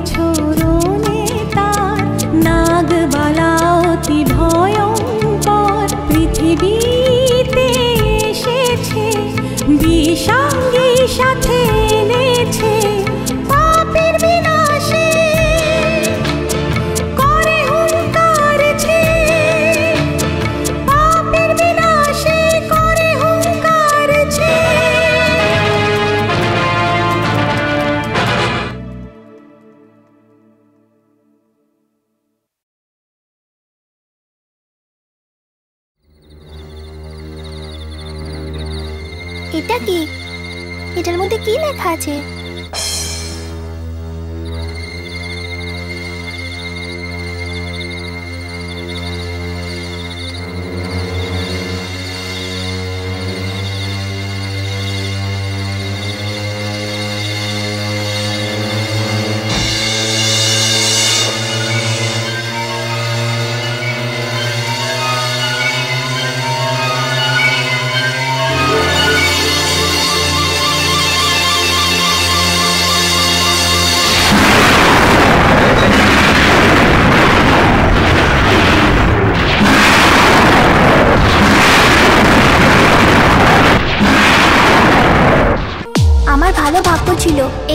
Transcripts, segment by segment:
বিচ্ছুরণে তার নাগবালা অতি ভয়ঙ্কর পৃথিবীতে এসেছে, বিষাঙ্গী সাথে এনেছে পাপের বিনাশে করে হুঙ্কার ছে, পাপের বিনাশে করে হুঙ্কার ছে। এটা কি? এটার মধ্যে কি লেখা আছে?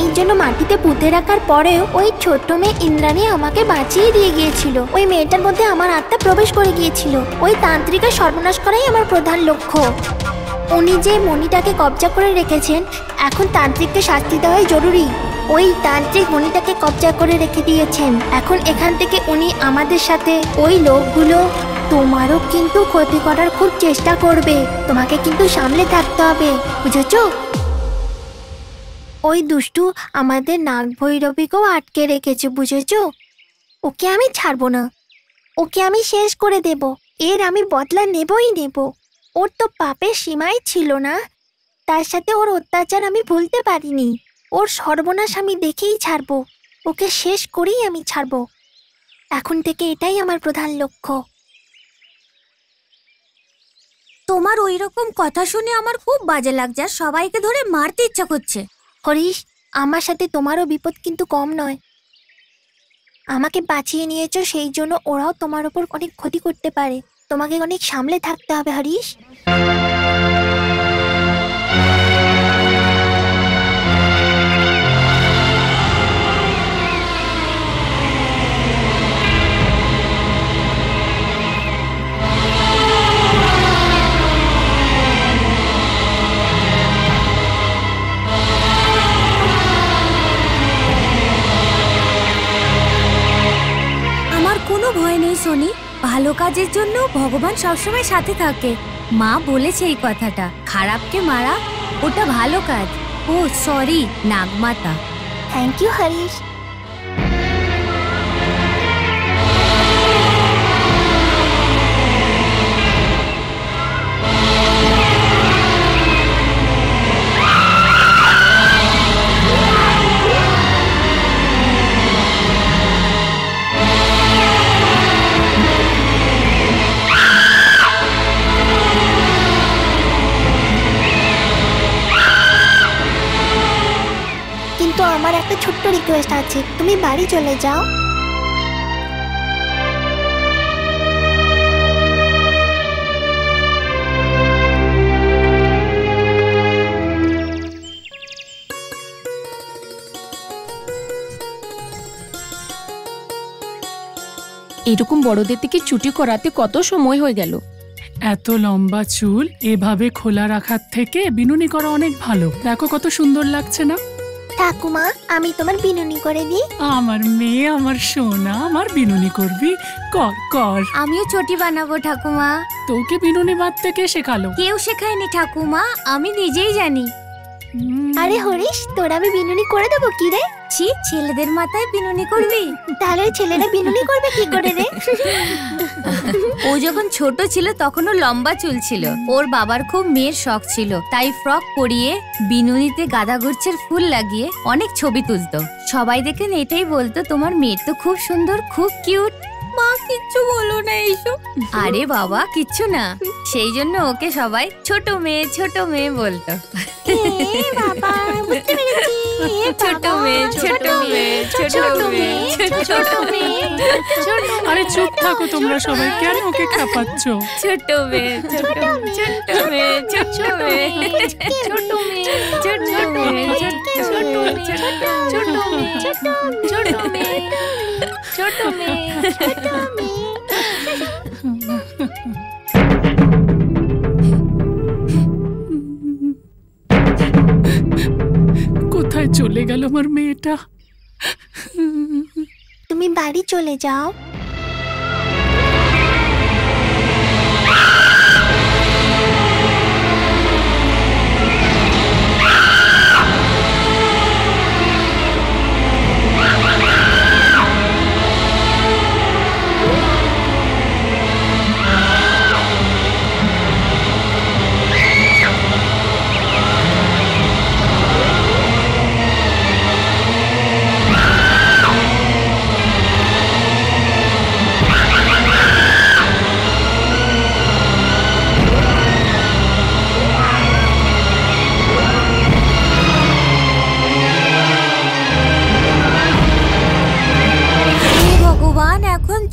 এই জন্য মাটিতে পুঁতে রাখার পরেও ওই ছোট্ট মেয়ে ইন্দ্রাণী আমাকে বাঁচিয়ে দিয়ে গিয়েছিল। ওই মেয়েটার মধ্যে আমার আত্মা প্রবেশ করে গিয়েছিল। ওই তান্ত্রিকের সর্বনাশ করাই আমার প্রধান লক্ষ্য। উনি যে মণিটাকে কবজা করে রেখেছেন, এখন তান্ত্রিককে শাস্তি দেওয়াই জরুরি। ওই তান্ত্রিক মণিটাকে কবজা করে রেখে দিয়েছেন। এখন এখান থেকে উনি আমাদের সাথে ওই লোকগুলো তোমারও কিন্তু ক্ষতি করার খুব চেষ্টা করবে। তোমাকে কিন্তু সামলে থাকতে হবে, বুঝেছো? ওই দুষ্টু আমাদের নাগ ভৈরবীকেও আটকে রেখেছে, বুঝেছো? ওকে আমি ছাড়বো না, ওকে আমি শেষ করে দেব। এর আমি বদলা নেবই নেব। ওর তো পাপের সীমাই ছিল না, তার সাথে ওর অত্যাচার আমি ভুলতে পারিনি। ওর সর্বনাশ আমি দেখেই ছাড়বো, ওকে শেষ করেই আমি ছাড়বো। এখন থেকে এটাই আমার প্রধান লক্ষ্য। তোমার ওই রকম কথা শুনে আমার খুব বাজে লাগছে, আর সবাইকে ধরে মারতে ইচ্ছা করছে। হরিশ, আমার সাথে তোমারও বিপদ কিন্তু কম নয়। আমাকে বাঁচিয়ে নিয়েছো, সেই জন্য ওরাও তোমার ওপর অনেক ক্ষতি করতে পারে। তোমাকে অনেক সামলে থাকতে হবে হরিশ। ভয় নেই সোনি, ভালো কাজের জন্য ভগবান সবসময় সাথে থাকে। মা বলেছে এই কথাটা, খারাপকে মারা ওটা ভালো কাজ। Oh sorry Nagmata. Thank you Harish. আমার একটা ছোট্ট রিকোয়েস্ট আছে, তুমি বাড়ি চলে যাও। এরকম বড়দের থেকে ছুটি করাতে কত সময় হয়ে গেল। এত লম্বা চুল এভাবে খোলা রাখার থেকে বিনুনি করা অনেক ভালো। দেখো কত সুন্দর লাগছে না? ঠাকুমা, আমি তোমার বিনুনি করে দিই। আমার মেয়ে, আমার সোনা, আমার বিনুনি করবি? কর কর। আমিও চটি বানাবো ঠাকুমা। তোকে বিনুনি বাঁধতে কে শেখালো? কেউ শেখায়নি ঠাকুমা, আমি নিজেই জানি। আরে হরিশ, তোরা আমি বিনুনি করে দেবো কি রে? ছি, ছেলেদের মাথায় বিনুনি করবি? তাহলে ছেলেরা বিনুনি করবে কি করে রে? ও যখন ছোট ছিল তখন ও লম্বা চুল ছিল। ওর বাবার খুব মেয়ের শখ ছিল, তাই ফ্রক পরিয়ে বিনুনিতে গাঁদা গুচ্ছের ফুল লাগিয়ে অনেক ছবি তুলতো। সবাই দেখেন এটাই বলতো, তোমার মেয়ে তো খুব সুন্দর, খুব কিউট। মা কিচ্ছু বলো না এইসব। আরে বাবা, কিচ্ছু না, সেই জন্য ওকে সবাই ছোট মেয়ে বলতো। বাবা, বুঝতে পেরেছি। ছোট মেয়ে, ছোট মেয়ে। মেয়ে, ছোট মেয়ে, ছোট মেয়ে, আরে চুপ থাকো তোমরা সবাই, কেন ওকে খাপাচ্ছ? ছোট মেয়ে, ছোট মেয়ে, ছোট মেয়ে, ছোট মেয়ে, ছোট মেয়ে, ছোট মেয়ে, ছোট মেয়ে। কোথায় চলে গেল আমার মেয়েটা? তুমি বাড়ি চলে যাও।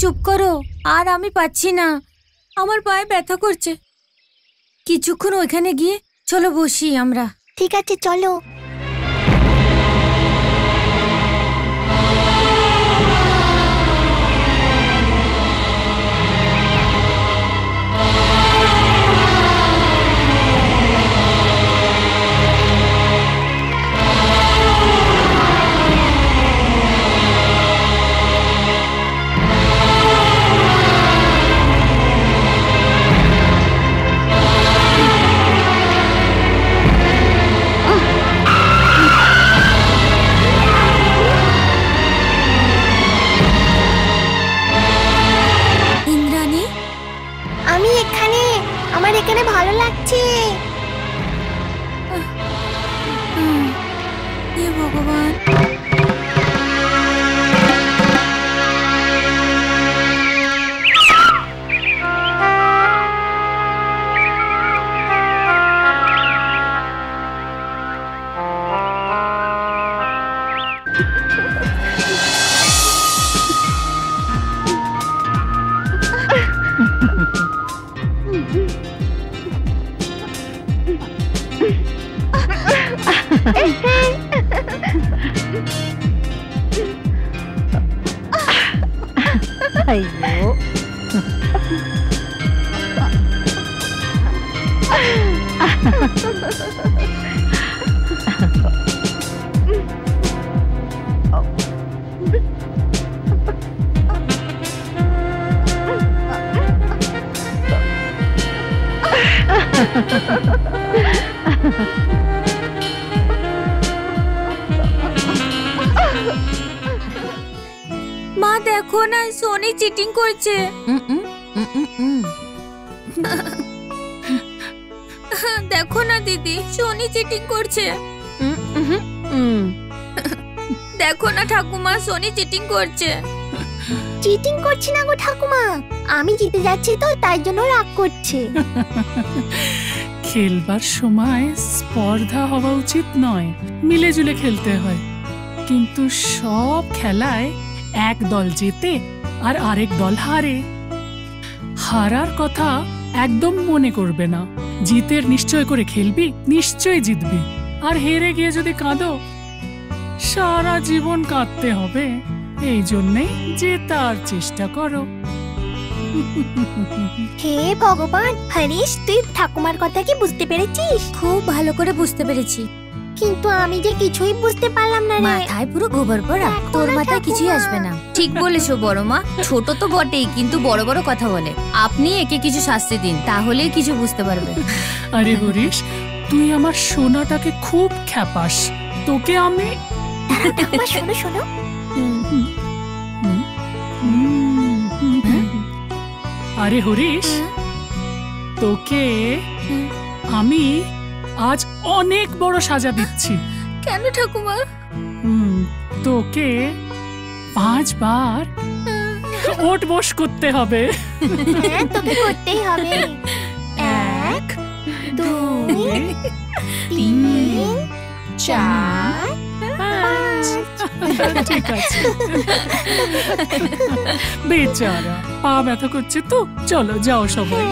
চুপ করো, আর আমি পাচ্ছি না, আমার পায়ে ব্যথা করছে। কিছুক্ষণ ওইখানে গিয়ে চলো বসি আমরা। ঠিক আছে চলো। এখানে ভালো লাগছে। হে ভগবান, అయ్యో মা দেখো না, সোনি চিটিং করছে। দেখো না দিদি, সোনি চিটিং করছে। দেখো না ঠাকুমা, সোনি চিটিং করছে। চিটিং করছি না গো ঠাকুমা, আমি জিতে যাচ্ছি তো তাই জন্য রাগ করছে। খেলবার সময় স্পর্ধা হওয়া উচিত নয়, মিলে জুলে খেলতে হয়। কিন্তু সব খেলায় এক দল জেতে আর আরেক দল হারে। হারার কথা একদম মনে করবে না। জিতের নিশ্চয় করে খেলবি, নিশ্চয় জিতবি। আর হেরে গিয়ে যদি কাঁদো, সারা জীবন কাঁদতে হবে। এই জন্যেই জেতার চেষ্টা করো। হে ভগবান, হরিশ তুই ঠাকুমার কথা কি বুঝতে পেরেছিস? খুব ভালো করে বুঝতে পেরেছি, কিন্তু আমি যে কিছুই বুঝতে পারলাম না রে। মাথায় পুরো গোবর পড়া, তোর মাথায় কিছুই আসবে না। ঠিক বলেছো বড় মা, ছোট তো বটেই কিন্তু বড় বড় কথা বলে। আপনি একে কিছু শাস্তি দিন, তাহলেই কিছু বুঝতে পারবে। আরে হরিশ, তুই আমার সোনাটাকে খুব খ্যাপাস। তোকে আমি ঠাকুমা শোনো শোনো, আরে হরিশ, তোকে আমি আজ অনেক বড় সাজা দিচ্ছি। কেন ঠাকুমা? তোকে 5 বার ওঠ বস করতে হবে। হ্যাঁ তোকে করতেই হবে। 1 2 3 4 5 ঠিক আছে। বেচারা পা ব্যথা করছে তো, চলো যাও সবাই।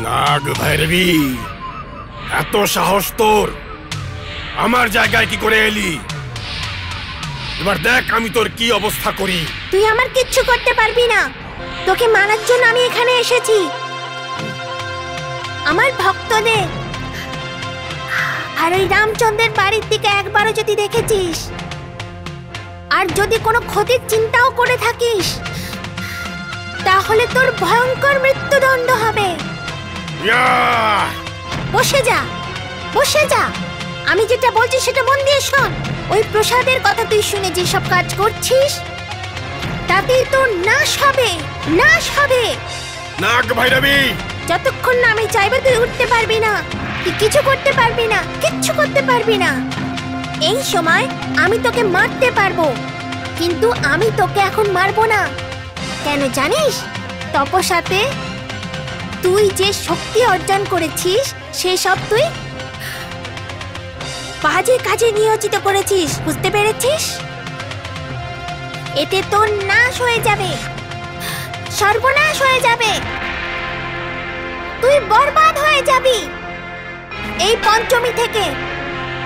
নাগ ভৈরবী, এত সাহস তোর! আমার জায়গায় কি করে এলি? এবার দেখ আমি তোর কি অবস্থা করি। তুই আমার কিচ্ছু করতে পারবি না। তোকে মারার জন্য আমি এখানে এসেছি। আমার ভক্তদের আর ওই রামচন্দ্রের বাড়ির দিকে একবারও যদি দেখেছিস, আর যদি কোনো ক্ষতির চিন্তাও করে থাকিস, তাহলে তোর ভয়ঙ্কর মৃত্যুদণ্ড হবে। বসে যা, বসে যা। আমি যেটা বলছি সেটা মন দিয়ে শোন। ওই প্রসাদের কথা তুই শুনে যে সব কাজ করছিস, তাতেই তোর নাশ হবে, নাশ হবে। নাগ ভৈরবী, যতক্ষণ না আমি চাইবে তুই উঠতে পারবি না, তুই কিছু করতে পারবি না, কিচ্ছু করতে পারবি না। এই সময় আমি তোকে মারতে পারবো, কিন্তু আমি তোকে এখন মারবো না। কেন জানিস? তপস্যাতে তুই যে শক্তি অর্জন করেছিস সেসব তুই বাজে কাজে নিয়োজিত করেছিস, বুঝতে পেরেছিস? এতে তোর নাশ হয়ে যাবে, সর্বনাশ হয়ে যাবে, তুই বরবাদ হয়ে যাবি। এই পঞ্চমী থেকে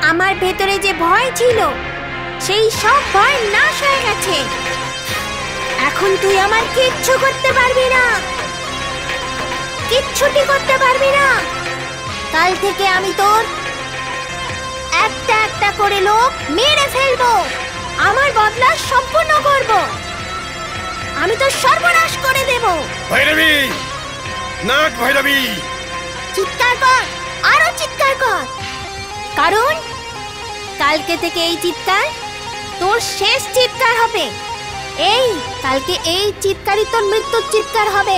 আমার ভেতরে যে ভয় ছিল, সেই সব ভয় নাশ হয়ে গেছে। এখন তুই আমার কিচ্ছু করতে পারবি না, কিচ্ছুটি করতে পারবি না। কাল থেকে আমি তোর একটা একটা করে লোক মেরে ফেলবো, আমার বদলা সম্পূর্ণ করব, আমি তো সর্বনাশ করে দেব। ভৈরবী, নাগ ভৈরবী, চিৎকার কর, আরো চিৎকার কর, কারণ কালকে থেকে এই চিৎকার তোর শেষ চিৎকার হবে। কালকে এই চিৎকারই তোর মৃত্যুর চিৎকার হবে।